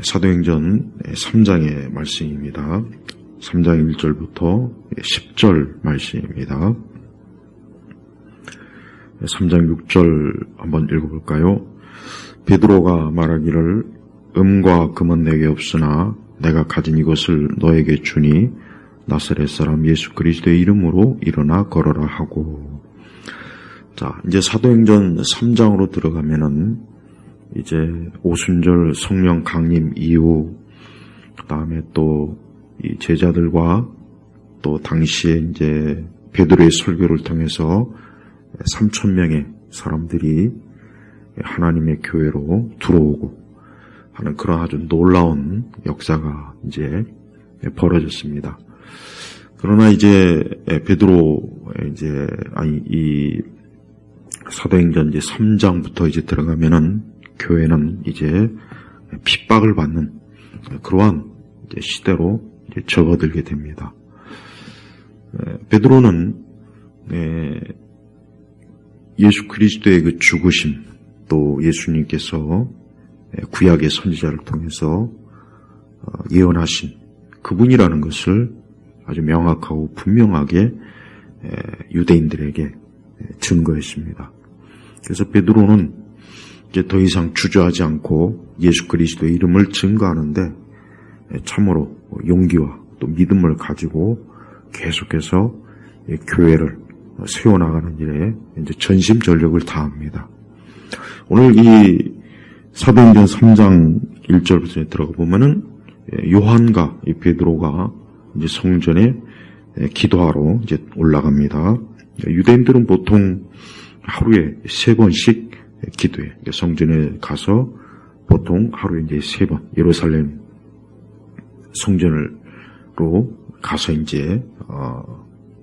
사도행전 3장의 말씀입니다. 3장 1절부터 10절 말씀입니다. 3장 6절 한번 읽어볼까요? 베드로가 말하기를 음과 금은 내게 없으나 내가 가진 이것을 너에게 주니 나사렛 사람 예수 그리스도의 이름으로 일어나 걸어라 하고. 자, 이제 사도행전 3장으로 들어가면은 이제 오순절 성령 강림 이후, 그 다음에 또 이 제자들과 또 당시에 이제 베드로의 설교를 통해서 3,000명의 사람들이 하나님의 교회로 들어오고 하는 그런 아주 놀라운 역사가 이제 벌어졌습니다. 그러나 이제 베드로 이 사도행전 이제 3장부터 이제 들어가면은 교회는 이제 핍박을 받는 그러한 이제 시대로 이제 접어들게 됩니다. 베드로는 예수 그리스도의 그 죽으심, 또 예수님께서 구약의 선지자를 통해서 예언하신 그분이라는 것을 아주 명확하고 분명하게 유대인들에게 증거했습니다. 그래서 베드로는 이제 더 이상 주저하지 않고 예수 그리스도의 이름을 증거하는데 참으로 용기와 또 믿음을 가지고 계속해서 교회를 세워나가는 일에 이제 전심전력을 다합니다. 오늘 이 사도행전 3장 1절부터 들어가 보면은 요한과 이 베드로가 이제 성전에 기도하러 이제 올라갑니다. 유대인들은 보통 하루에 3번씩 기도해. 성전에 가서 보통 하루에 이제 3번 예루살렘 성전으로 가서 이제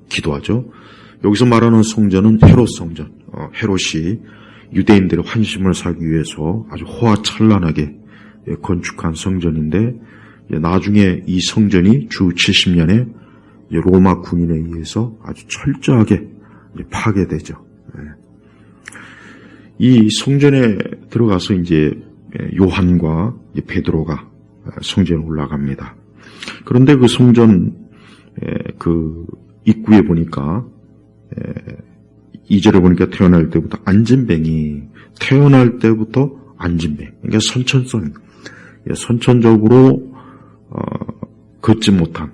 기도하죠. 여기서 말하는 성전은 헤롯 성전. 헤롯이 유대인들의 환심을 사기 위해서 아주 호화찬란하게 건축한 성전인데, 나중에 이 성전이 주 70년에 로마 군인에 의해서 아주 철저하게 파괴되죠. 이 성전에 들어가서 이제 요한과 베드로가 성전에 올라갑니다. 그런데 그 성전 그 입구에 보니까 2절에 보니까 태어날 때부터 그러니까 선천적으로 걷지 못한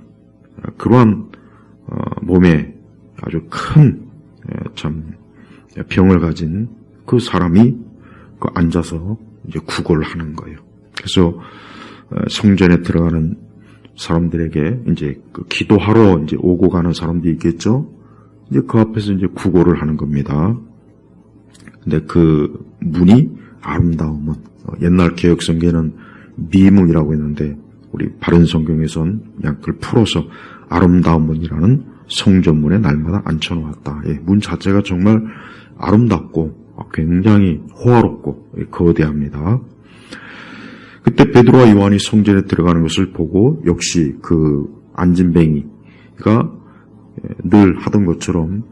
그러한 몸에 아주 큰 참 병을 가진 그 사람이 앉아서 이제 구걸을 하는 거예요. 그래서 성전에 들어가는 사람들에게 이제 그 기도하러 이제 오고 가는 사람들이 있겠죠. 이제 그 앞에서 이제 구걸을 하는 겁니다. 근데 그 문이 아름다움은, 옛날 개혁 성경에는 미문이라고 했는데 우리 바른 성경에선 그냥 그걸 풀어서 아름다운 문이라는 성전문에 날마다 앉혀놓았다. 문 자체가 정말 아름답고 굉장히 호화롭고 거대합니다. 그때 베드로와 요한이 성전에 들어가는 것을 보고 역시 그 안진뱅이가 늘 하던 것처럼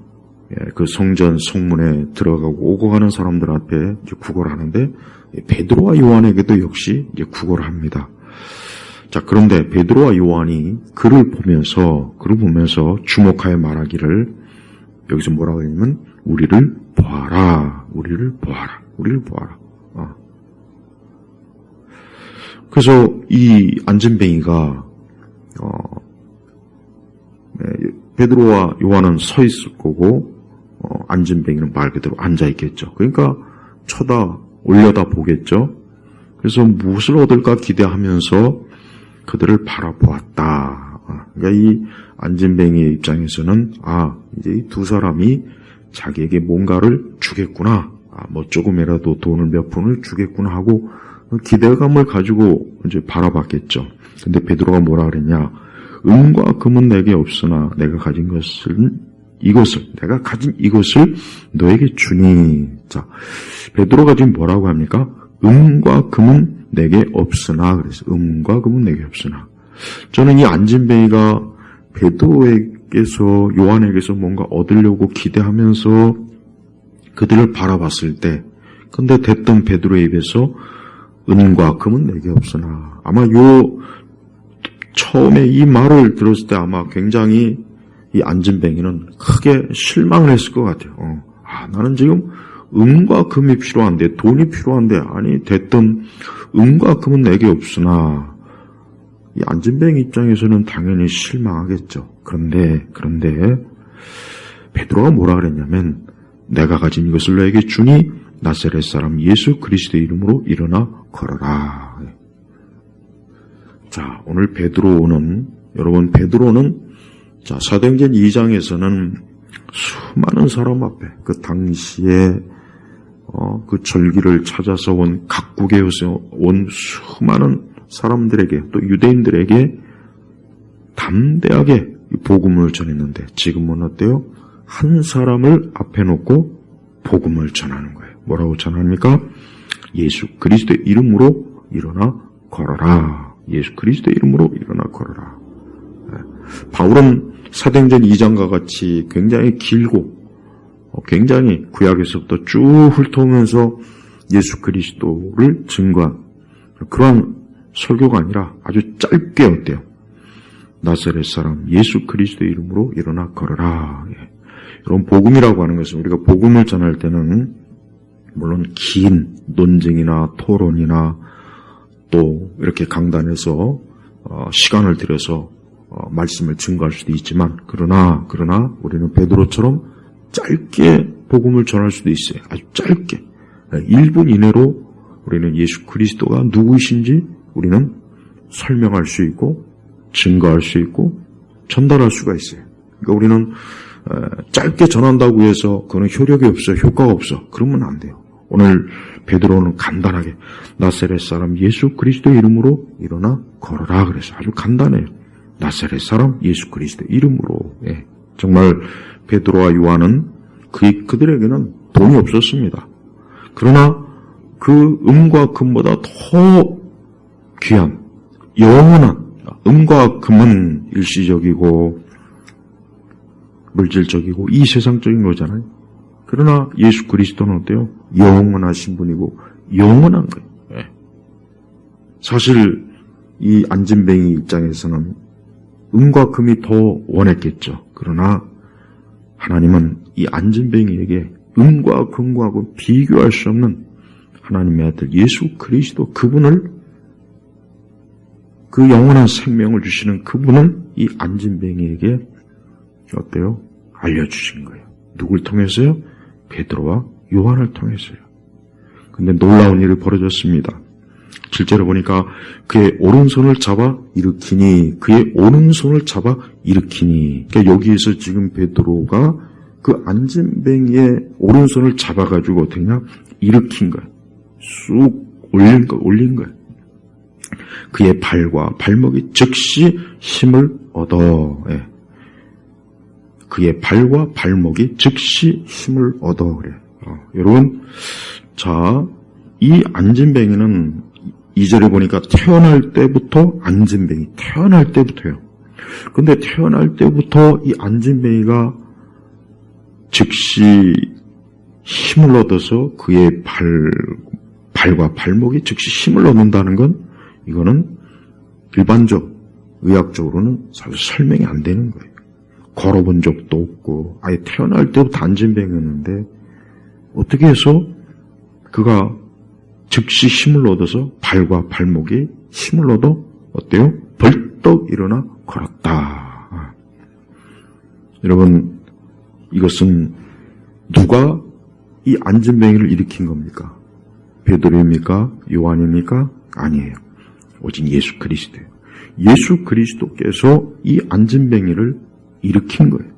그 성전 성문에 들어가고 오고 가는 사람들 앞에 이제 구걸을 하는데, 베드로와 요한에게도 역시 이제 구걸을 합니다. 자, 그런데 베드로와 요한이 그를 보면서 주목하여 말하기를, 여기서 뭐라고 하냐면 우리를 보아라. 그래서 이 안진뱅이가 베드로와 요한은 서 있을 거고 안진뱅이는 말 그대로 앉아 있겠죠. 그러니까 올려다 보겠죠. 그래서 무엇을 얻을까 기대하면서 그들을 바라보았다. 그러니까 이 안진뱅이의 입장에서는 이제 이 두 사람이 자기에게 뭔가를 주겠구나, 뭐 조금이라도 돈을 몇 푼을 주겠구나 하고 기대감을 가지고 이제 바라봤겠죠. 근데 베드로가 뭐라 그랬냐? 음과 금은 내게 없으나 내가 가진 이것을 너에게 주니. 자, 베드로가 지금 뭐라고 합니까? 음과 금은 내게 없으나. 그래서 음과 금은 내게 없으나. 저는 이 안진뱅이가 베드로에게서 요한에게서 뭔가 얻으려고 기대하면서 그들을 바라봤을 때, 근데 됐던 베드로의 입에서 은과 금은 내게 없으나, 아마 처음에 이 말을 들었을 때 아마 굉장히 이 안진뱅이는 크게 실망을 했을 것 같아요. 나는 지금 은과 금이 필요한데, 돈이 필요한데, 아니 됐든 은과 금은 내게 없으나, 이 안진뱅이 입장에서는 당연히 실망하겠죠. 그런데 베드로가 뭐라 그랬냐면, 내가 가진 이것을 너에게 주니 나사렛 사람 예수 그리스도의 이름으로 일어나 걸어라. 자, 오늘 베드로는 자, 사도행전 2장에서는 수많은 사람 앞에 그 당시에 그 절기를 찾아서 온 각국에서 온 수많은 사람들에게, 또 유대인들에게 담대하게 복음을 전했는데, 지금은 어때요? 한 사람을 앞에 놓고 복음을 전하는 거예요. 뭐라고 전합니까? 예수 그리스도의 이름으로 일어나 걸어라. 예수 그리스도의 이름으로 일어나 걸어라. 바울은 사도행전 2장과 같이 굉장히 길고 굉장히 구약에서부터 쭉 훑어오면서 예수 그리스도를 증거한 그러한 설교가 아니라 아주 짧게 어때요? 나사렛 사람 예수 그리스도의 이름으로 일어나 걸어라. 여러분, 복음이라고 하는 것은, 우리가 복음을 전할 때는 물론 긴 논쟁이나 토론이나 또 이렇게 강단에서 시간을 들여서 말씀을 증거할 수도 있지만, 그러나 우리는 베드로처럼 짧게 복음을 전할 수도 있어요. 아주 짧게 1분 이내로 우리는 예수 그리스도가 누구이신지 우리는 설명할 수 있고 증거할 수 있고 전달할 수가 있어요. 그러니까 우리는 짧게 전한다고 해서 그건 효력이 없어, 효과가 없어, 그러면 안 돼요. 오늘 베드로는 간단하게 나사렛 사람 예수 그리스도 이름으로 일어나 걸어라 그래서 아주 간단해요. 나사렛 사람 예수 그리스도 이름으로. 정말 베드로와 요한은 그들에게는 돈이 없었습니다. 그러나 그 음과 금보다 더 귀한 영원한, 음과 금은 일시적이고 물질적이고 이 세상적인 거잖아요. 그러나 예수 그리스도는 어때요? 영원하신 분이고 영원한 거예요. 사실 이 안진뱅이 입장에서는 음과 금이 더 원했겠죠. 그러나 하나님은 이 안진뱅이에게 음과 금과고 비교할 수 없는 하나님의 아들 예수 그리스도, 그분을, 그 영원한 생명을 주시는 그분을 이 안진뱅이에게 어때요? 알려주신 거예요. 누굴 통해서요? 베드로와 요한을 통해서요. 근데 놀라운 일이 벌어졌습니다. 실제로 보니까 그의 오른손을 잡아 일으키니, 그러니까 여기에서 지금 베드로가 그 안진뱅이의 오른손을 잡아가지고 어떻게냐? 일으킨 거예요. 쑥 올린 거예요. 그의 발과 발목이 즉시 힘을 얻어. 그의 발과 발목이 즉시 힘을 얻어. 그래. 여러분, 자, 이 안진뱅이는 2절에 보니까 태어날 때부터요. 근데 태어날 때부터 이 안진뱅이가 즉시 힘을 얻어서 그의 발과 발목이 즉시 힘을 얻는다는 건, 이거는 일반적, 의학적으로는 설명이 안 되는 거예요. 걸어본 적도 없고, 아예 태어날 때부터 안진뱅이였는데, 어떻게 해서 그가 즉시 힘을 얻어서 발과 발목이 힘을 얻어, 어때요? 벌떡 일어나 걸었다. 여러분, 이것은 누가 이 안진뱅이를 일으킨 겁니까? 베드로입니까? 요한입니까? 아니에요. 오직 예수 그리스도예요. 예수 그리스도께서 이 안진뱅이를 일으킨 거예요.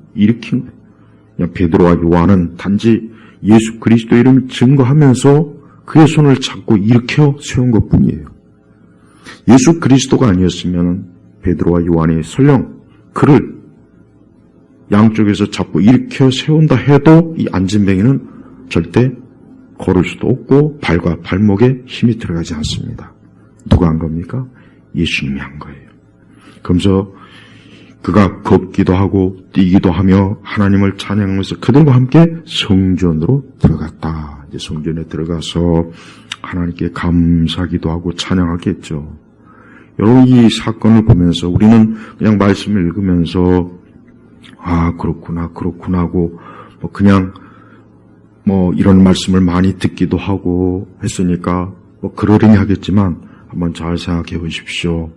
그냥 베드로와 요한은 단지 예수 그리스도 이름을 증거하면서 그의 손을 잡고 일으켜 세운 것뿐이에요. 예수 그리스도가 아니었으면 베드로와 요한이 설령 그를 양쪽에서 잡고 일으켜 세운다 해도 이 안진뱅이는 절대 걸을 수도 없고 발과 발목에 힘이 들어가지 않습니다. 누가 한 겁니까? 예수님이 한 거예요. 그러면서 그가 걷기도 하고 뛰기도 하며 하나님을 찬양하면서 그들과 함께 성전으로 들어갔다. 이제 성전에 들어가서 하나님께 감사기도 하고 찬양하겠죠. 여러분, 이 사건을 보면서 우리는 그냥 말씀을 읽으면서 그렇구나 하고 그냥 이런 말씀을 많이 듣기도 하고 했으니까 그러려니 하겠지만 한번 잘 생각해 보십시오.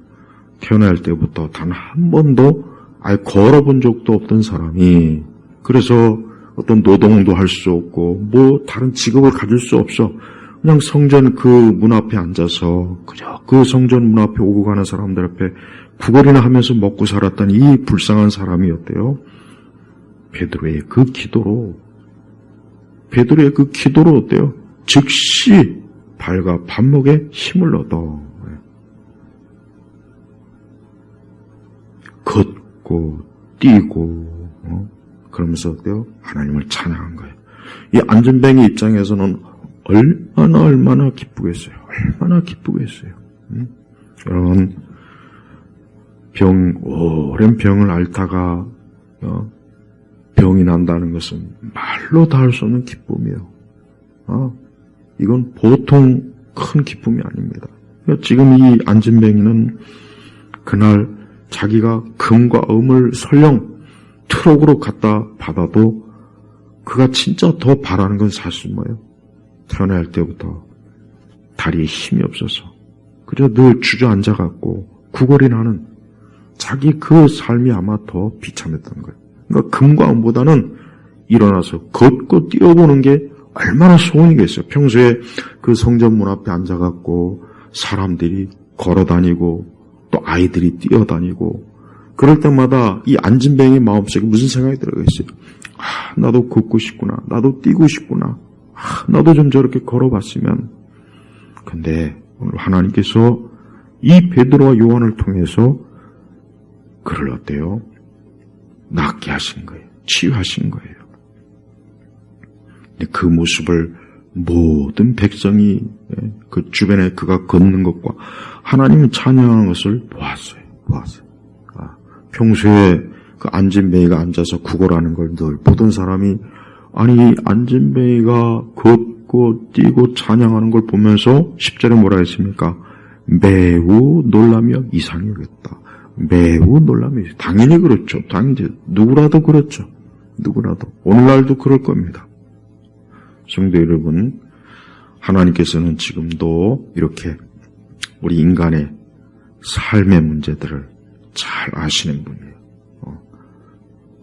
태어날 때부터 단 한 번도 아예 걸어본 적도 없던 사람이, 그래서 어떤 노동도 할 수 없고 다른 직업을 가질 수 없어 그냥 성전 그 문 앞에 앉아서 그저 그 성전 문 앞에 오고 가는 사람들 앞에 구걸이나 하면서 먹고 살았던 이 불쌍한 사람이 어때요? 베드로의 그 기도로 어때요? 즉시 발과 발목에 힘을 얻어 걷고 뛰고 그러면서 어때요? 하나님을 찬양한 거예요. 이 안진뱅이 입장에서는 얼마나 기쁘겠어요. 얼마나 기쁘겠어요. 여러분, 오랜 병을 앓다가 병이 난다는 것은 말로 다 할 수 없는 기쁨이에요. 이건 보통 큰 기쁨이 아닙니다. 지금 이 안진뱅이는 그날 자기가 금과 음을 설령 트럭으로 갖다 받아도 그가 진짜 더 바라는 건 사실 뭐예요? 태어날 때부터 다리에 힘이 없어서 그저 늘 주저앉아갖고 구걸이나 하는 자기 그 삶이 아마 더 비참했던 거예요. 그러니까 금과 음보다는 일어나서 걷고 뛰어보는 게 얼마나 소원이겠어요. 평소에 그 성전 문 앞에 앉아갖고 사람들이 걸어다니고 또 아이들이 뛰어다니고 그럴 때마다 이 안진뱅이 마음속에 무슨 생각이 들어가겠어요? 나도 걷고 싶구나. 나도 뛰고 싶구나. 나도 좀 저렇게 걸어봤으면. 근데 오늘 하나님께서 이 베드로와 요한을 통해서 그를 어때요? 낫게 하신 거예요. 치유하신 거예요. 근데 그 모습을 모든 백성이 그 주변에 그가 걷는 것과 하나님을 찬양하는 것을 보았어요. 평소에 그 안진뱅이가 앉아서 구걸하는 걸 늘 보던 사람이 아니 안진뱅이가 걷고 뛰고 찬양하는 걸 보면서 10절에 뭐라 했습니까? 매우 놀라며 이상히 여겼다. 매우 놀라며 당연히 그렇죠. 당연히 누구라도 그렇죠. 누구라도 오늘날도 그럴 겁니다. 성도 여러분, 하나님께서는 지금도 이렇게 우리 인간의 삶의 문제들을 잘 아시는 분이에요.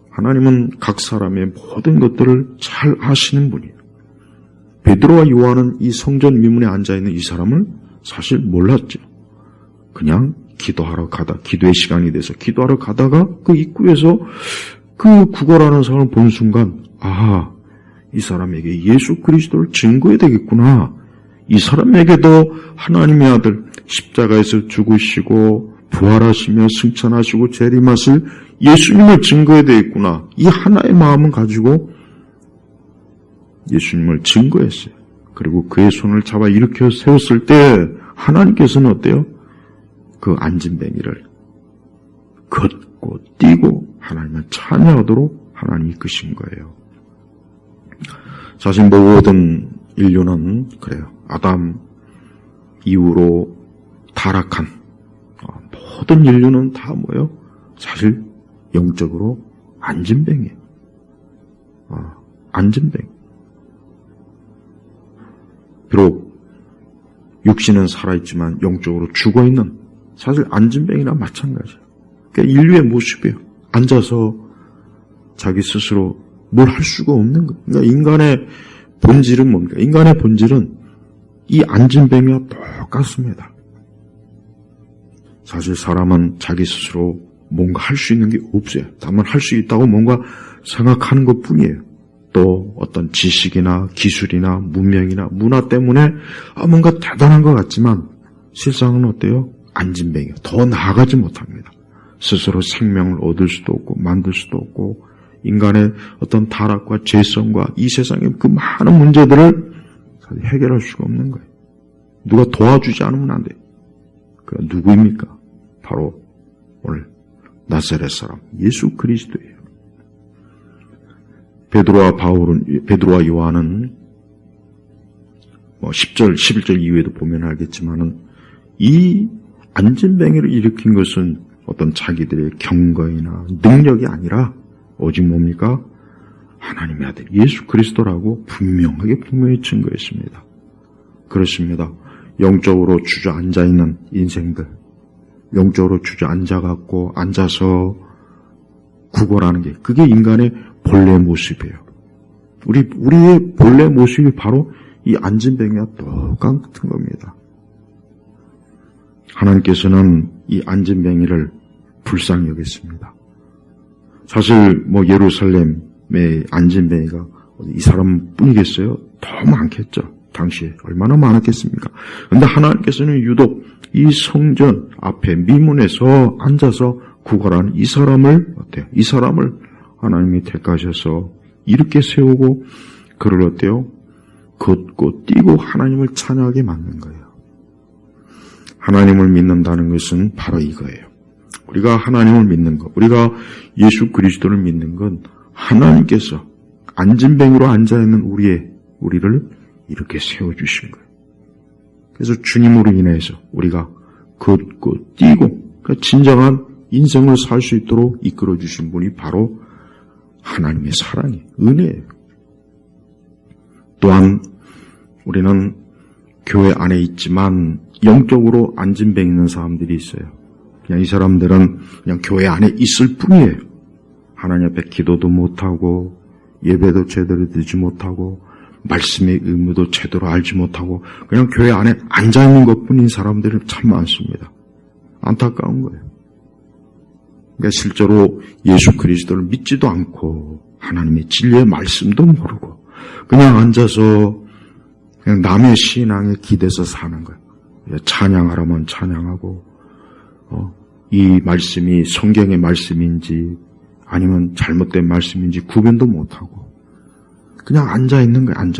하나님은 각 사람의 모든 것들을 잘 아시는 분이에요. 베드로와 요한은 이 성전 미문에 앉아있는 이 사람을 사실 몰랐죠. 그냥 기도의 시간이 돼서 기도하러 가다가 그 입구에서 그 구걸하는 사람을 본 순간 이 사람에게 예수 그리스도를 증거해야 되겠구나. 이 사람에게도 하나님의 아들 십자가에서 죽으시고 부활하시며 승천하시고 재림하실 예수님을 증거해야 되겠구나. 이 하나의 마음을 가지고 예수님을 증거했어요. 그리고 그의 손을 잡아 일으켜 세웠을 때 하나님께서는 어때요? 그 안진뱅이를 걷고 뛰고 하나님을 찬양하도록 하나님이 이끄신 거예요. 사실 모든 인류는 그래요. 아담 이후로 타락한 모든 인류는 다 뭐예요? 사실 영적으로 안진뱅이에요. 안진뱅이. 비록 육신은 살아있지만 영적으로 죽어있는 사실 안진뱅이나 마찬가지예요. 그러니까 인류의 모습이에요. 앉아서 자기 스스로 뭘 할 수가 없는 거예요. 그러니까 인간의 본질은 뭡니까? 인간의 본질은 이 안진뱅이와 똑같습니다. 사실 사람은 자기 스스로 뭔가 할 수 있는 게 없어요. 다만 할 수 있다고 뭔가 생각하는 것 뿐이에요. 또 어떤 지식이나 기술이나 문명이나 문화 때문에 뭔가 대단한 것 같지만 실상은 어때요? 안진뱅이요. 더 나아가지 못합니다. 스스로 생명을 얻을 수도 없고 만들 수도 없고 인간의 어떤 타락과 죄성과 이 세상의 그 많은 문제들을 해결할 수가 없는 거예요. 누가 도와주지 않으면 안 돼요. 그 누구입니까? 바로 오늘 나사렛 사람 예수 그리스도예요. 베드로와 요한은 10절, 11절 이후에도 보면 알겠지만은 이 안진뱅이를 일으킨 것은 어떤 자기들의 경거이나 능력이 아니라 오직 뭡니까? 하나님의 아들 예수 그리스도라고 분명히 증거했습니다. 그렇습니다. 영적으로 주저앉아 있는 인생들, 영적으로 주저앉아갖고 앉아서 구걸하는 게 그게 인간의 본래 모습이에요. 우리의 본래 모습이 바로 이 안진뱅이와 똑같은 겁니다. 하나님께서는 이 안진뱅이를 불쌍히 여겼습니다. 사실 예루살렘의 안진뱅이가 이 사람뿐이겠어요? 더 많겠죠. 당시에 얼마나 많았겠습니까? 그런데 하나님께서는 유독 이 성전 앞에 미문에서 앉아서 구걸하는 이 사람을 어때요? 이 사람을 하나님이 택하셔서 이렇게 세우고 그를 어때요? 걷고 뛰고 하나님을 찬양하게 만든 거예요. 하나님을 믿는다는 것은 바로 이거예요. 우리가 하나님을 믿는 것, 우리가 예수 그리스도를 믿는 건 하나님께서 안진뱅이로 앉아있는 우리를 이렇게 세워주신 거예요. 그래서 주님으로 인해서 우리가 걷고 뛰고 그러니까 진정한 인생을 살 수 있도록 이끌어주신 분이 바로 하나님의 사랑이에요. 은혜예요. 또한 우리는 교회 안에 있지만 영적으로 안진뱅이 있는 사람들이 있어요. 그냥 이 사람들은 그냥 교회 안에 있을 뿐이에요. 하나님 앞에 기도도 못하고 예배도 제대로 드리지 못하고 말씀의 의무도 제대로 알지 못하고 그냥 교회 안에 앉아있는 것뿐인 사람들이 참 많습니다. 안타까운 거예요. 그러니까 실제로 예수 그리스도를 믿지도 않고 하나님의 진리의 말씀도 모르고 그냥 앉아서 그냥 남의 신앙에 기대서 사는 거예요. 찬양하라면 찬양하고 이 말씀이 성경의 말씀인지 아니면 잘못된 말씀인지 구분도 못하고 그냥 앉아있는 거예요.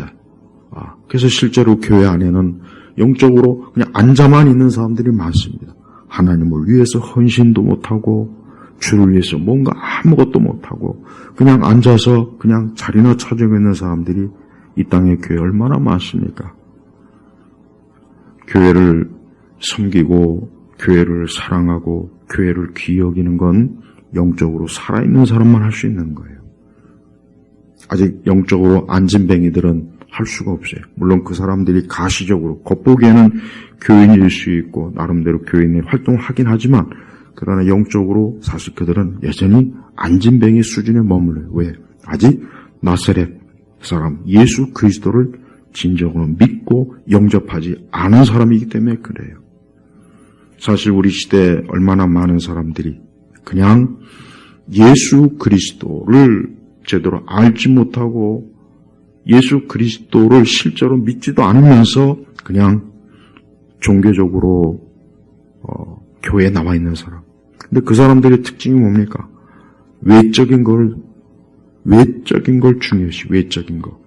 그래서 실제로 교회 안에는 영적으로 그냥 앉아만 있는 사람들이 많습니다. 하나님을 위해서 헌신도 못하고 주를 위해서 뭔가 아무것도 못하고 그냥 앉아서 그냥 자리나 차지고 있는 사람들이 이 땅에 교회 얼마나 많습니까? 교회를 섬기고 교회를 사랑하고 교회를 귀히 여기는 건 영적으로 살아있는 사람만 할 수 있는 거예요. 아직 영적으로 안진뱅이들은 할 수가 없어요. 물론 그 사람들이 가시적으로 겉보기에는 교인일 수 있고 나름대로 교인의 활동을 하긴 하지만 그러나 영적으로 사실 그들은 여전히 안진뱅이 수준에 머물러요. 왜? 아직 나사렛 사람 예수 그리스도를 진정으로 믿고 영접하지 않은 사람이기 때문에 그래요. 사실 우리 시대에 얼마나 많은 사람들이 그냥 예수 그리스도를 제대로 알지 못하고 예수 그리스도를 실제로 믿지도 않으면서 그냥 종교적으로 교회에 나와 있는 사람. 근데 그 사람들의 특징이 뭡니까? 외적인 걸 중요시, 외적인 거.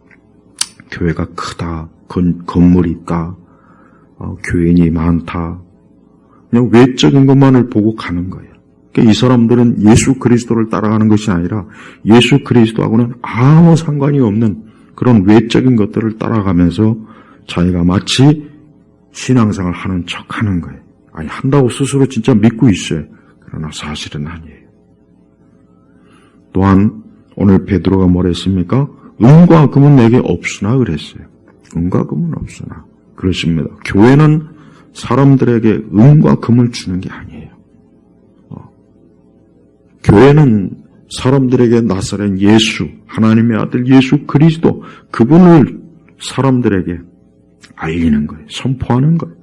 교회가 크다, 건물이 있다, 교인이 많다. 그냥 외적인 것만을 보고 가는 거예요. 그러니까 이 사람들은 예수 그리스도를 따라가는 것이 아니라 예수 그리스도하고는 아무 상관이 없는 그런 외적인 것들을 따라가면서 자기가 마치 신앙생활을 하는 척 하는 거예요. 아니, 한다고 스스로 진짜 믿고 있어요. 그러나 사실은 아니에요. 또한 오늘 베드로가 뭐라 했습니까? 은과 금은 내게 없으나 그랬어요. 은과 금은 없으나. 그렇습니다. 교회는 사람들에게 은과 금을 주는 게 아니에요. 교회는 사람들에게 나사렛 예수, 하나님의 아들 예수 그리스도, 그분을 사람들에게 알리는 거예요. 선포하는 거예요.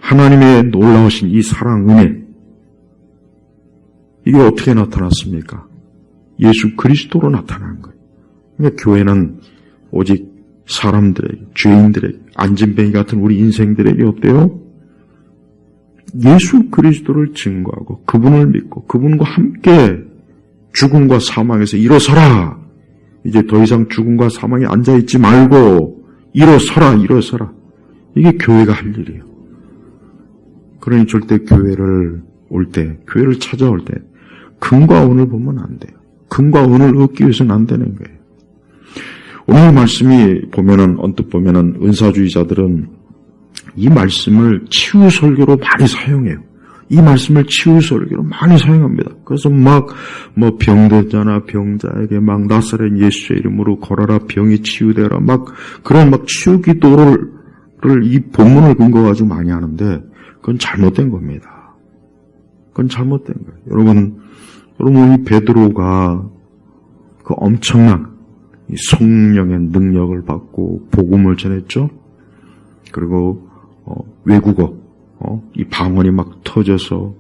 하나님의 놀라우신 이 사랑, 은혜, 이게 어떻게 나타났습니까? 예수 그리스도로 나타난 거예요. 그러니까 교회는 오직 사람들에게, 죄인들에게, 안진뱅이 같은 우리 인생들에게 어때요? 예수 그리스도를 증거하고 그분을 믿고 그분과 함께 죽음과 사망에서 일어서라. 이제 더 이상 죽음과 사망에 앉아있지 말고 일어서라. 이게 교회가 할 일이에요. 그러니 절대 교회를 찾아올 때 금과 은을 보면 안 돼요. 금과 은을 얻기 위해서는 안 되는 거예요. 오늘 말씀이 보면은, 언뜻 보면은, 은사주의자들은 이 말씀을 치유 설교로 많이 사용해요. 이 말씀을 치유 설교로 많이 사용합니다. 그래서 병들잖아, 병자에게 나사렛 예수의 이름으로 걸어라, 병이 치유되라, 그런 치유 기도를 이 본문을 근거 가지고 많이 하는데, 그건 잘못된 겁니다. 그건 잘못된 거예요. 여러분, 이 베드로가 그 엄청난 이 성령의 능력을 받고 복음을 전했죠? 그리고, 외국어, 이 방언이 터져서,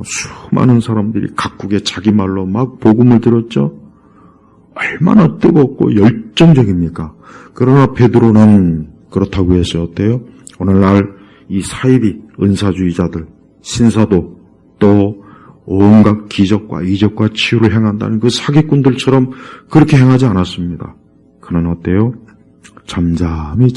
수많은 사람들이 각국의 자기 말로 복음을 들었죠? 얼마나 뜨겁고 열정적입니까? 그러나 베드로는 그렇다고 해서 어때요? 오늘날 이 사이비 은사주의자들, 신사도 또 온갖 기적과 이적과 치유를 행한다는 그 사기꾼들처럼 그렇게 행하지 않았습니다. 그는 어때요? 잠잠히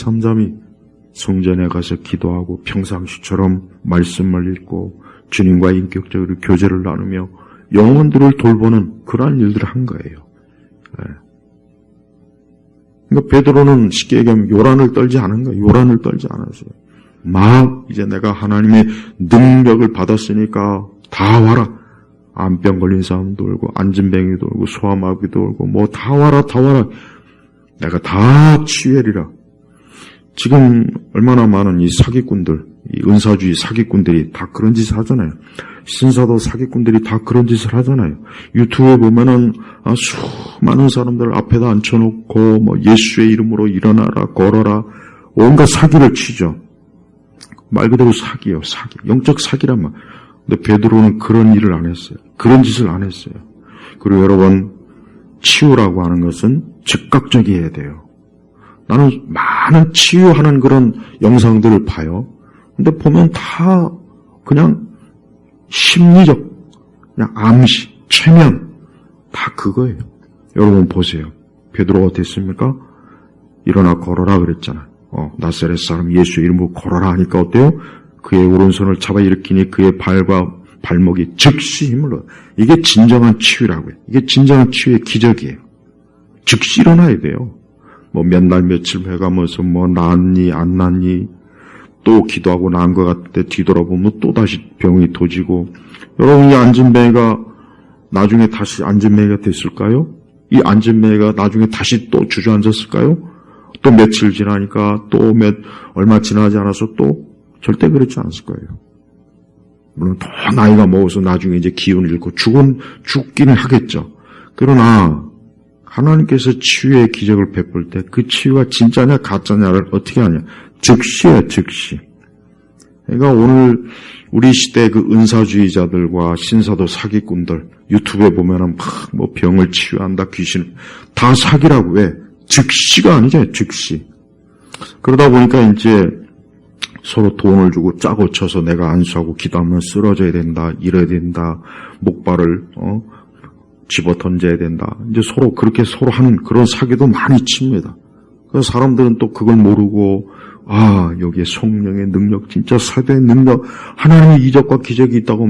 성전에 가서 기도하고 평상시처럼 말씀을 읽고 주님과 인격적으로 교제를 나누며 영혼들을 돌보는 그러한 일들을 한 거예요. 네. 그러니까 베드로는 쉽게 얘기하면 요란을 떨지 않은 거예요. 요란을 떨지 않았어요. 이제 내가 하나님의 능력을 받았으니까 다 와라. 암병 걸린 사람도 오고 안진뱅이도 오고 소아마비도 오고 다 와라. 내가 다 치유하리라. 지금 얼마나 많은 이 사기꾼들, 이 은사주의 사기꾼들이 다 그런 짓을 하잖아요. 신사도 사기꾼들이 다 그런 짓을 하잖아요. 유튜브에 보면은 수많은 사람들 앞에다 앉혀놓고 예수의 이름으로 일어나라, 걸어라, 온갖 사기를 치죠. 말 그대로 사기예요, 사기. 영적 사기란 말. 근데 베드로는 그런 일을 안 했어요. 그런 짓을 안 했어요. 그리고 여러분, 치유라고 하는 것은 즉각적이어야 돼요. 나는 많은 치유하는 그런 영상들을 봐요. 근데 보면 다 그냥 심리적, 그냥 암시, 최면, 다 그거예요. 여러분 보세요. 베드로가 어떻게 했습니까? 일어나 걸어라 그랬잖아요. 나사렛 사람 예수의 이름으로 걸어라 하니까 어때요? 그의 오른손을 잡아 일으키니 그의 발과 발목이 즉시 힘을 얻어. 이게 진정한 치유라고요. 이게 진정한 치유의 기적이에요. 즉시 일어나야 돼요. 몇 날 며칠 해가면서 낫니 안 낫니 또 기도하고 나은 것 같을 때 뒤돌아보면 또 다시 병이 도지고. 여러분, 이 안진뱅이가 나중에 다시 안진뱅이가 됐을까요? 이 안진뱅이가 나중에 다시 또 주저앉았을까요? 또 며칠 지나니까 또 얼마 지나지 않아서 또 절대 그렇지 않았을 거예요. 물론 더 나이가 먹어서 나중에 이제 기운을 잃고 죽기는 하겠죠. 그러나 하나님께서 치유의 기적을 베풀 때 그 치유가 진짜냐 가짜냐를 어떻게 하냐? 즉시예요, 즉시. 그러니까 오늘 우리 시대 그 은사주의자들과 신사도 사기꾼들 유튜브에 보면은 병을 치유한다, 귀신 다 사기라고. 왜? 즉시가 아니잖아요, 즉시. 그러다 보니까 이제 서로 돈을 주고 짜고 쳐서 내가 안수하고 기도하면 쓰러져야 된다, 이래야 된다, 목발을 집어 던져야 된다. 이제 서로 그렇게 서로 하는 그런 사기도 많이 칩니다. 그래서 사람들은 또 그걸 모르고 여기에 성령의 능력, 진짜 사도의 능력, 하나님의 이적과 기적이 있다고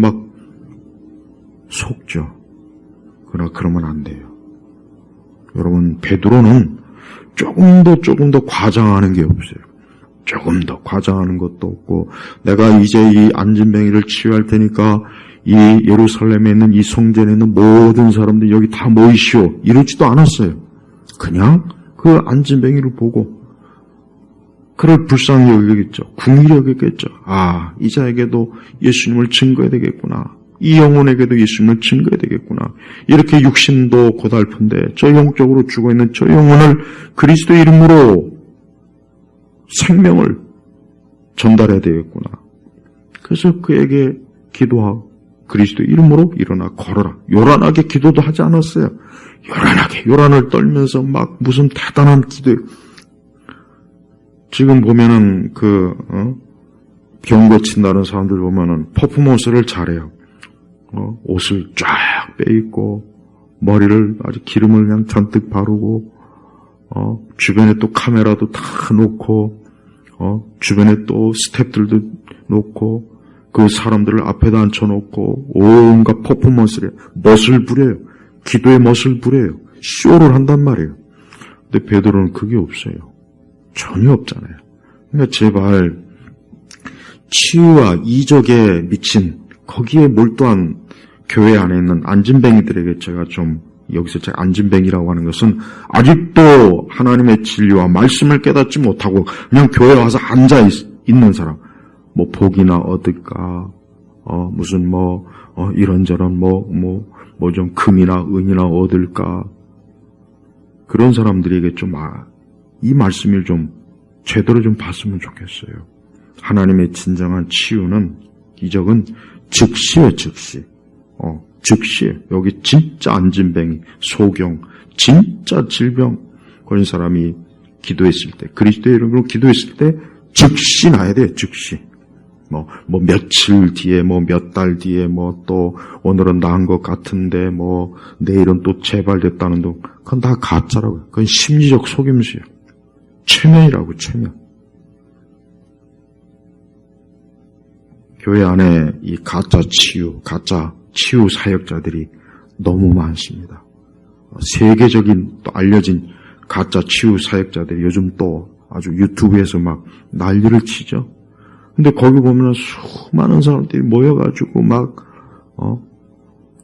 속죠. 그러나 그러면 안 돼요. 여러분, 베드로는 조금 더 과장하는 게 없어요. 조금 더 과장하는 것도 없고, 내가 이제 이 안진뱅이를 치유할 테니까 이 예루살렘에 있는 이 성전에 있는 모든 사람들이 여기 다 모이시오, 이러지도 않았어요. 그냥 그 안진뱅이를 보고 그를 불쌍히 여기겠죠. 궁일히 여기겠죠. 이 자에게도 예수님을 증거해야 되겠구나. 이 영혼에게도 예수님을 증거해야 되겠구나. 이렇게 육신도 고달픈데 저 영적으로 죽어있는 저 영혼을 그리스도 이름으로 생명을 전달해야 되겠구나. 그래서 그에게 기도하고 그리스도 이름으로 일어나 걸어라. 요란하게 기도도 하지 않았어요. 요란을 떨면서 무슨 대단한 기도. 지금 보면은 병 고친다는 사람들 보면은 퍼포먼스를 잘해요. 옷을 쫙 빼입고 머리를 아주 기름을 그냥 잔뜩 바르고 주변에 또 카메라도 다 놓고 주변에 또 스태프들도 놓고 그 사람들을 앞에다 앉혀놓고 온갖 퍼포먼스를 멋을 부려요. 기도의 멋을 부려요. 쇼를 한단 말이에요. 근데 베드로는 그게 없어요. 전혀 없잖아요. 그러니까 제발 치유와 이적에 미친 거기에 몰두한 교회 안에 있는 안진뱅이들에게 제가 좀 여기서 제가 안진뱅이라고 하는 것은 아직도 하나님의 진리와 말씀을 깨닫지 못하고 그냥 교회에 와서 앉아 있는 사람, 뭐 복이나 얻을까, 무슨 이런저런 좀 금이나 은이나 얻을까, 그런 사람들에게 좀 이 말씀을 좀 제대로 좀 봤으면 좋겠어요. 하나님의 진정한 치유는, 이적은 즉시예요, 즉시. 즉시. 여기 진짜 안진뱅이, 소경, 진짜 질병 걸린 사람이 기도했을 때, 그리스도의 이름으로 기도했을 때 즉시 나야 돼요, 즉시. 며칠 뒤에, 몇 달 뒤에, 또 오늘은 나은 것 같은데, 내일은 또 재발됐다는 둥, 그건 다 가짜라고요. 그건 심리적 속임수예요. 최면이라고, 최면. 교회 안에 이 가짜 치유 사역자들이 너무 많습니다. 세계적인 또 알려진 가짜 치유 사역자들이 요즘 또 아주 유튜브에서 막 난리를 치죠. 근데 거기 보면 수많은 사람들이 모여가지고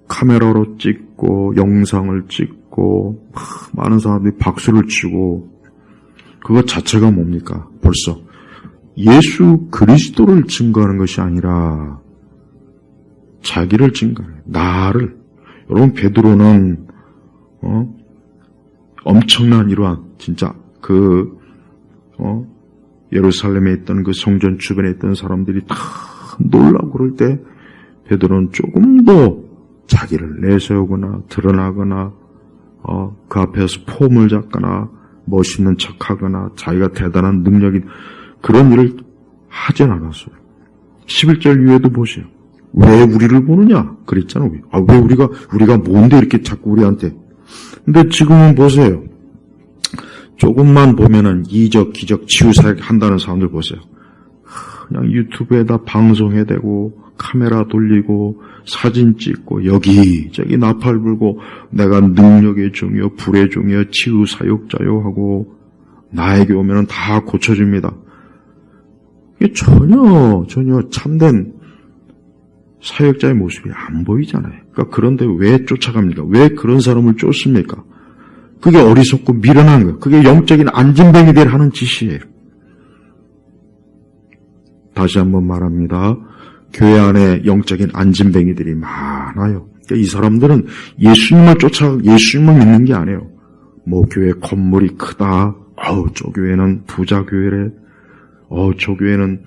카메라로 찍고 영상을 찍고 많은 사람들이 박수를 치고, 그것 자체가 뭡니까? 벌써 예수 그리스도를 증거하는 것이 아니라 자기를 증거해요. 나를. 여러분, 베드로는 엄청난 이러한 진짜 예루살렘에 있던 그 성전 주변에 있던 사람들이 다 놀라고 그럴 때 베드로는 조금 더 자기를 내세우거나 드러나거나 그 앞에서 폼을 잡거나 멋있는 척하거나 자기가 대단한 능력인 그런 일을 하진 않았어요. 11절 위에도 보세요. 왜 우리를 보느냐? 그랬잖아요. 왜 우리가 뭔데 이렇게 자꾸 우리한테. 근데 지금은 보세요. 조금만 보면은 이적, 기적, 치유사역 한다는 사람들 보세요. 그냥 유튜브에다 방송해대고, 카메라 돌리고, 사진 찍고, 여기저기 나팔 불고, 내가 능력의 종이요, 불의 종이요, 치유사역자요 하고, 나에게 오면은 다 고쳐줍니다. 이게 전혀 참된 사역자의 모습이 안 보이잖아요. 그러니까 그런데 왜 쫓아갑니까? 왜 그런 사람을 쫓습니까? 그게 어리석고 미련한 거예요. 그게 영적인 안진뱅이들 하는 짓이에요. 다시 한번 말합니다. 교회 안에 영적인 안진뱅이들이 많아요. 그러니까 이 사람들은 예수님을 예수님을 믿는 게 아니에요. 교회 건물이 크다. 저 교회는 부자 교회래. 저 교회는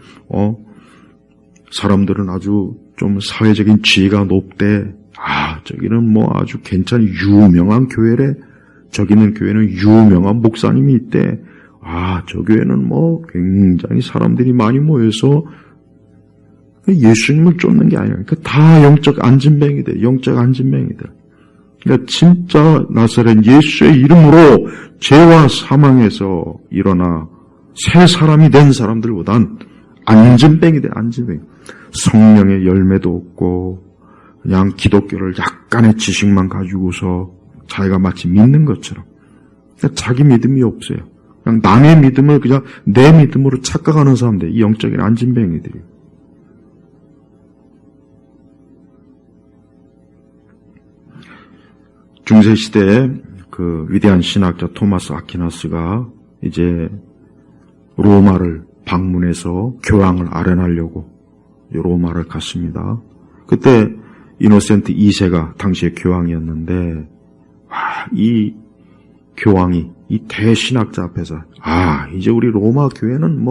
사람들은 아주 좀 사회적인 지위가 높대. 저기는 아주 괜찮은 유명한 교회래. 저기는 교회는 유명한 목사님이 있대. 저 교회는 굉장히 사람들이 많이 모여서 예수님을 쫓는 게 아니라, 그러니까 다 영적 안진뱅이들, 영적 안진뱅이들. 그러니까 진짜 나사렛 예수의 이름으로 죄와 사망에서 일어나 새 사람이 된 사람들보단 안진뱅이들, 안진뱅이. 성령의 열매도 없고 그냥 기독교를 약간의 지식만 가지고서 자기가 마치 믿는 것처럼, 그러니까 자기 믿음이 없어요. 그냥 남의 믿음을 그냥 내 믿음으로 착각하는 사람들, 이 영적인 안진뱅이들이. 중세시대에 그 위대한 신학자 토마스 아퀴나스가 이제 로마를 방문해서 교황을 아련하려고 로마를 갔습니다. 그때 이노센트 2세가 당시의 교황이었는데, 이 교황이 이 대신학자 앞에서 이제 우리 로마 교회는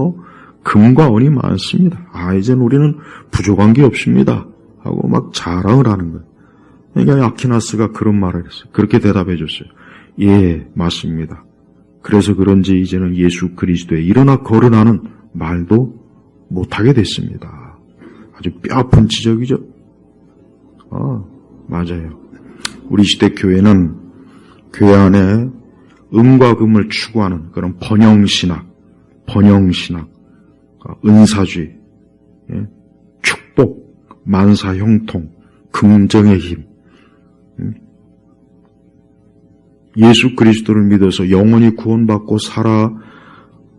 금과 은이 많습니다. 이제는 우리는 부족한 게 없습니다. 하고 막 자랑을 하는 거예요. 그러니까 아퀴나스가 그런 말을 했어요. 그렇게 대답해 줬어요. 예, 맞습니다. 그래서 그런지 이제는 예수 그리스도에 일어나 거론하는 말도 못하게 됐습니다. 아주 뼈아픈 지적이죠. 맞아요. 우리 시대 교회는 교회 안에 음과 금을 추구하는 그런 번영신학, 은사주의, 축복, 만사형통, 긍정의 힘, 예수 그리스도를 믿어서 영원히 구원받고 살아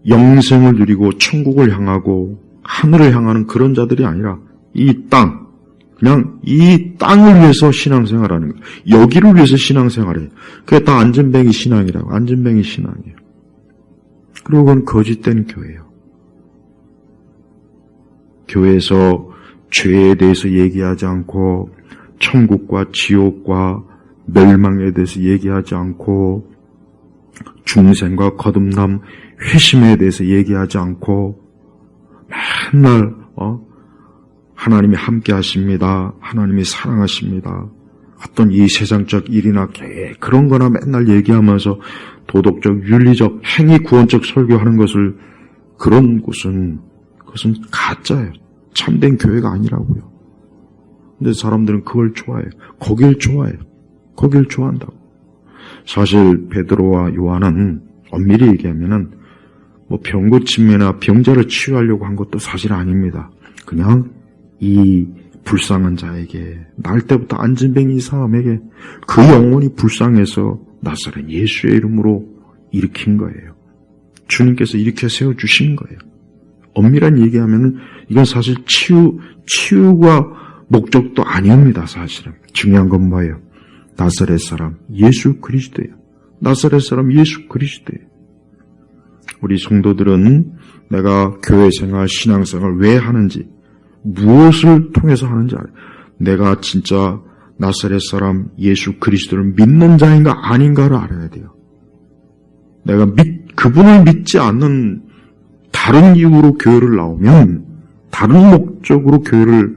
영생을 누리고 천국을 향하고 하늘을 향하는 그런 자들이 아니라 이 땅, 그냥 이 땅을 위해서 신앙생활하는 거예요. 여기를 위해서 신앙생활해요. 그게 다 안전뱅이 신앙이라고. 안전뱅이 신앙이에요. 그리고 그건 거짓된 교회예요. 교회에서 죄에 대해서 얘기하지 않고 천국과 지옥과 멸망에 대해서 얘기하지 않고 중생과 거듭남, 회심에 대해서 얘기하지 않고 맨날 하나님이 함께 하십니다. 하나님이 사랑하십니다. 어떤 이 세상적 일이나 그런 거나 맨날 얘기하면서 도덕적, 윤리적, 행위 구원적 설교하는 것을 그런 곳은 그것은 가짜예요. 참된 교회가 아니라고요. 근데 사람들은 그걸 좋아해요. 거길 좋아해요. 거길 좋아한다고. 사실 베드로와 요한은 엄밀히 얘기하면은 병 고침이나 병자를 치유하려고 한 것도 사실 아닙니다. 그냥 이 불쌍한 자에게 날 때부터 안진뱅이 사람에게 그 영혼이 불쌍해서 나사렛 예수의 이름으로 일으킨 거예요. 주님께서 일으켜 세워주신 거예요. 엄밀한 얘기하면은 이건 사실 치유가 목적도 아닙니다. 사실은 중요한 건 뭐예요? 나사렛 사람 예수 그리스도예요. 나사렛 사람 예수 그리스도예요. 우리 성도들은 내가 교회 생활, 신앙 생활 왜 하는지, 무엇을 통해서 하는지 알아요. 내가 진짜 나사렛 사람 예수 그리스도를 믿는 자인가 아닌가를 알아야 돼요. 내가 그분을 믿지 않는 다른 이유로 교회를 나오면, 다른 목적으로 교회를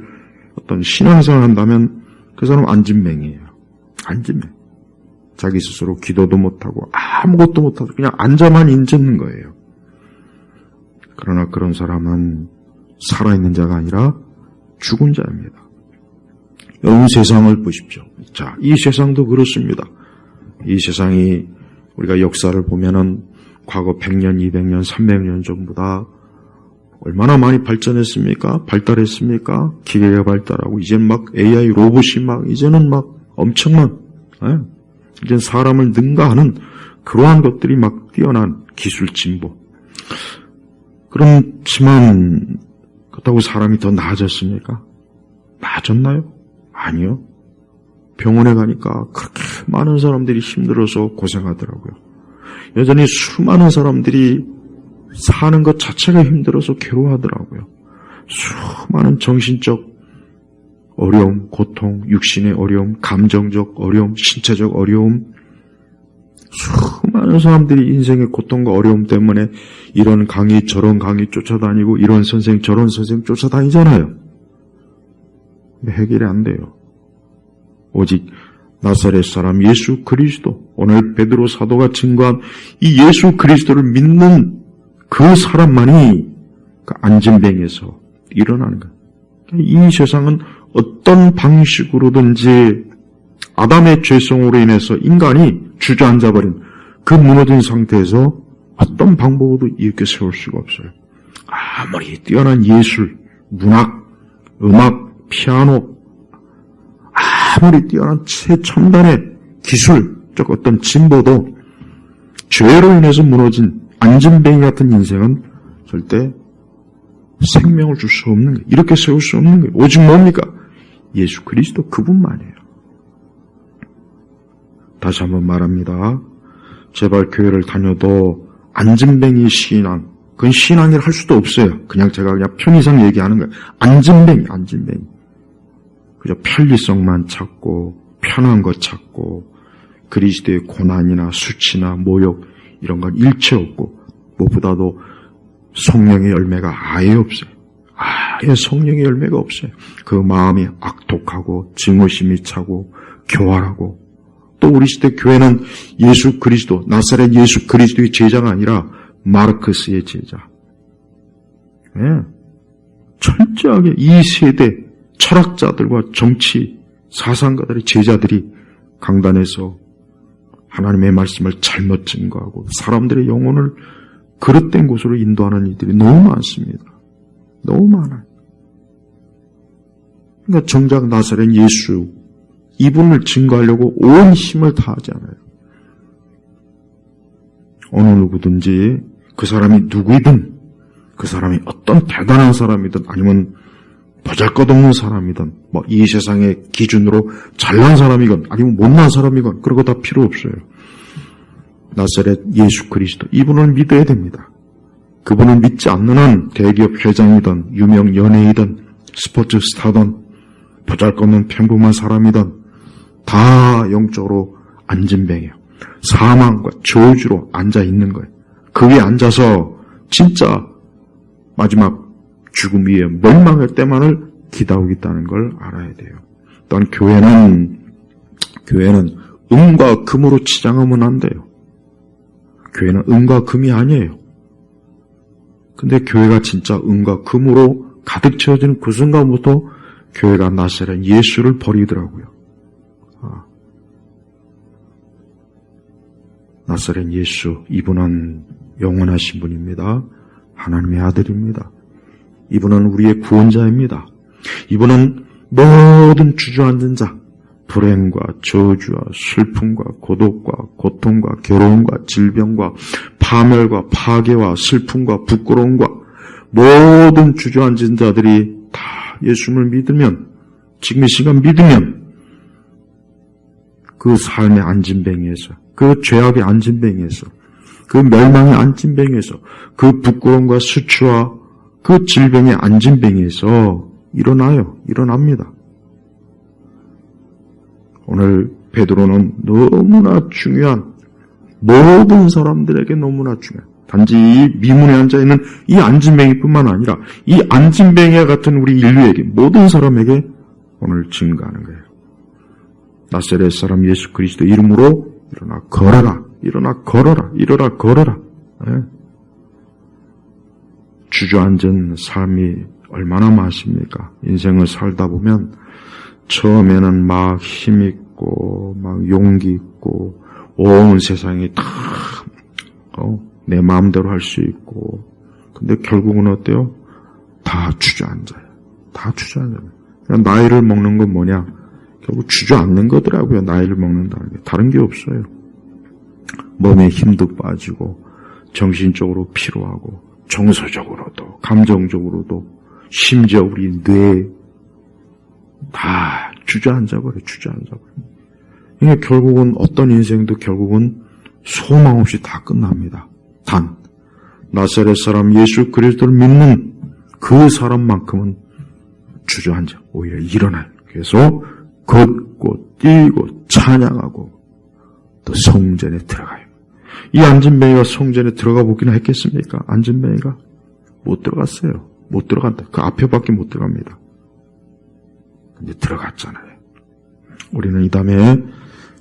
어떤 신앙생활을 한다면 그 사람은 안진뱅이에요. 안진뱅. 자기 스스로 기도도 못하고 아무것도 못하고 그냥 앉아만 있는 거예요. 그러나 그런 사람은 살아있는 자가 아니라 죽은 자입니다. 여러분 세상을 보십시오. 자, 이 세상도 그렇습니다. 이 세상이 우리가 역사를 보면은 과거 100년, 200년, 300년 전보다 얼마나 많이 발전했습니까? 발달했습니까? 기계가 발달하고 이제는 막 AI 로봇이 막 이제는 막 엄청난 이제는 사람을 능가하는 그러한 것들이 막 뛰어난 기술 진보. 그렇지만 그렇다고 사람이 더 나아졌습니까? 나아졌나요? 아니요. 병원에 가니까 그렇게 많은 사람들이 힘들어서 고생하더라고요. 여전히 수많은 사람들이 사는 것 자체가 힘들어서 괴로워하더라고요. 수많은 정신적 어려움, 고통, 육신의 어려움, 감정적 어려움, 신체적 어려움, 수많은 사람들이 인생의 고통과 어려움 때문에 이런 강의 저런 강의 쫓아다니고 이런 선생 저런 선생 쫓아다니잖아요. 근데 해결이 안 돼요. 오직 나사렛 사람 예수 그리스도, 오늘 베드로 사도가 증거한 이 예수 그리스도를 믿는 그 사람만이 그 안진뱅에서 일어나는 거예요. 이 세상은 어떤 방식으로든지 아담의 죄성으로 인해서 인간이 주저앉아버린 그 무너진 상태에서 어떤 방법으로도 일으켜 세울 수가 없어요. 아무리 뛰어난 예술, 문학, 음악, 피아노, 아무리 뛰어난 최첨단의 기술적 어떤 진보도 죄로 인해서 무너진 안진뱅이 같은 인생은 절대 생명을 줄 수 없는 거예요. 이렇게 세울 수 없는 거예요. 오직 뭡니까? 예수 그리스도 그분만이에요. 다시 한번 말합니다. 제발 교회를 다녀도 안진뱅이 신앙, 그건 신앙이라 할 수도 없어요. 제가 그냥 편의상 얘기하는 거예요. 안진뱅이. 그저 편리성만 찾고 편한 것 찾고 그리스도의 고난이나 수치나 모욕 이런 건 일체 없고 무엇보다도 성령의 열매가 아예 없어요. 아예 성령의 열매가 없어요. 그 마음이 악독하고 증오심이 차고 교활하고, 또 우리 시대 교회는 예수 그리스도, 나사렛 예수 그리스도의 제자가 아니라 마르크스의 제자. 네. 철저하게 이 세대 철학자들과 정치 사상가들의 제자들이 강단에서 하나님의 말씀을 잘못 증거하고 사람들의 영혼을 그릇된 곳으로 인도하는 이들이 너무 많습니다. 너무 많아요. 그러니까 정작 나사렛 예수, 이분을 증거하려고 온 힘을 다하지 않아요. 어느 누구든지 그 사람이 누구이든 그 사람이 어떤 대단한 사람이든 아니면 보잘것없는 사람이든 뭐 이 세상의 기준으로 잘난 사람이건 아니면 못난 사람이건 그런 거 다 필요 없어요. 나사렛 예수 그리스도 이분을 믿어야 됩니다. 그분을 믿지 않는 한 대기업 회장이든 유명 연예이든 스포츠 스타든 보잘것없는 평범한 사람이든 다 영적으로 안진뱅이에요. 사망과 저주로 앉아있는 거예요. 거기에 앉아서 진짜 마지막 죽음 위에 멸망할 때만을 기다리고 있다는 걸 알아야 돼요. 또한 교회는 은과 금으로 치장하면 안 돼요. 교회는 은과 금이 아니에요. 근데 교회가 진짜 은과 금으로 가득 채워지는 그 순간부터 교회가 나사렛 예수를 버리더라고요. 나사렛 예수, 이분은 영원하신 분입니다. 하나님의 아들입니다. 이분은 우리의 구원자입니다. 이분은 모든 주저앉은 자, 불행과 저주와 슬픔과 고독과 고통과 괴로움과 질병과 파멸과 파괴와 슬픔과 부끄러움과 모든 주저앉은 자들이 다 예수를 믿으면, 지금 이 시간 믿으면 그 삶의 안진뱅이에서, 그 죄악의 안진뱅이에서, 그 멸망의 안진뱅이에서, 그 부끄러움과 수치와 그 질병의 안진뱅이에서 일어납니다. 오늘 베드로는 너무나 중요한, 모든 사람들에게 너무나 중요한, 단지 이 미문에 앉아있는 이 안진뱅이뿐만 아니라 이 안진뱅이와 같은 우리 인류에게, 모든 사람에게 오늘 증거하는 거예요. 나사렛 사람 예수 그리스도 이름으로 일어나 걸어라, 일어나 걸어라, 일어나 걸어라. 네. 주저앉은 삶이 얼마나 많습니까? 인생을 살다 보면 처음에는 막 힘있고 막 용기 있고 온 세상이 다 내 마음대로 할 수 있고, 근데 결국은 어때요? 다 주저앉아요. 다 주저앉아요. 나이를 먹는 건 뭐냐? 결국 주저앉는 거더라고요. 나이를 먹는다는 게. 다른 게 없어요. 몸에 힘도 빠지고 정신적으로 피로하고 정서적으로도 감정적으로도 심지어 우리 뇌에 다 주저앉아버려요. 이게 결국은 어떤 인생도 결국은 소망 없이 다 끝납니다. 단 나사렛 사람 예수 그리스도를 믿는 그 사람만큼은 주저앉아 오히려 일어나요. 그래서 걷고 뛰고 찬양하고 또 성전에 들어가요. 이 안진뱅이가 성전에 들어가 보기는 했겠습니까? 안진뱅이가 못 들어갔어요. 못 들어간다. 그 앞에밖에 못 들어갑니다. 근데 들어갔잖아요. 우리는 이 다음에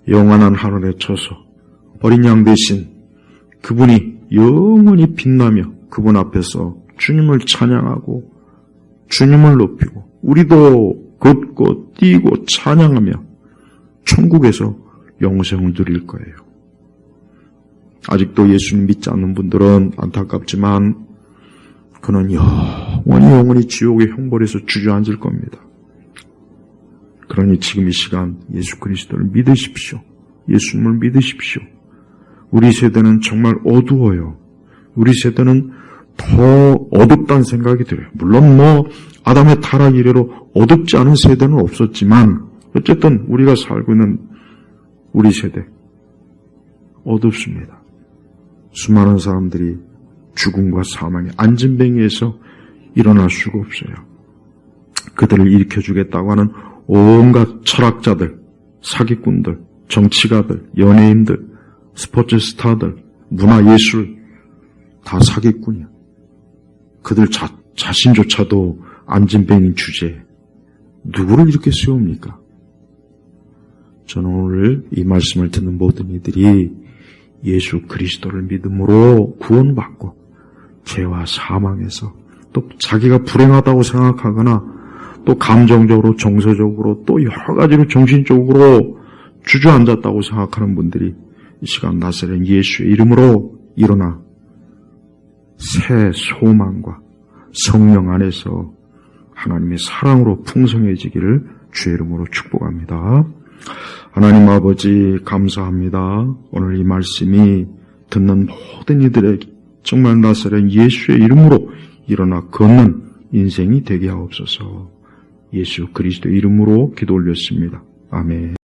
영원한 하늘에 쳐서 어린 양 대신 그분이 영원히 빛나며 그분 앞에서 주님을 찬양하고 주님을 높이고 우리도 걷고 뛰고 찬양하며 천국에서 영생을 누릴 거예요. 아직도 예수님 믿지 않는 분들은 안타깝지만 그는 영원히 지옥의 형벌에서 주저앉을 겁니다. 그러니 지금 이 시간 예수 그리스도를 믿으십시오. 예수님을 믿으십시오. 우리 세대는 정말 어두워요. 우리 세대는 더 어둡다는 생각이 들어요. 물론 아담의 타락 이래로 어둡지 않은 세대는 없었지만 어쨌든 우리가 살고 있는 우리 세대 어둡습니다. 수많은 사람들이 죽음과 사망의 안진뱅이에서 일어날 수가 없어요. 그들을 일으켜주겠다고 하는 온갖 철학자들, 사기꾼들, 정치가들, 연예인들, 스포츠 스타들, 문화예술 다 사기꾼이야. 그들 자신조차도 안진뱅인 주제에 누구를 이렇게 세웁니까? 저는 오늘 이 말씀을 듣는 모든 이들이 예수 그리스도를 믿음으로 구원받고 죄와 사망에서 또 자기가 불행하다고 생각하거나 또 감정적으로 정서적으로 또 여러 가지로 정신적으로 주저앉았다고 생각하는 분들이 이 시간 나사렛 예수의 이름으로 일어나 새 소망과 성령 안에서 하나님의 사랑으로 풍성해지기를 주의 이름으로 축복합니다. 하나님 아버지 감사합니다. 오늘 이 말씀이 듣는 모든 이들에게 정말 나사렛 예수의 이름으로 일어나 걷는 인생이 되게 하옵소서. 예수 그리스도의 이름으로 기도 올렸습니다. 아멘.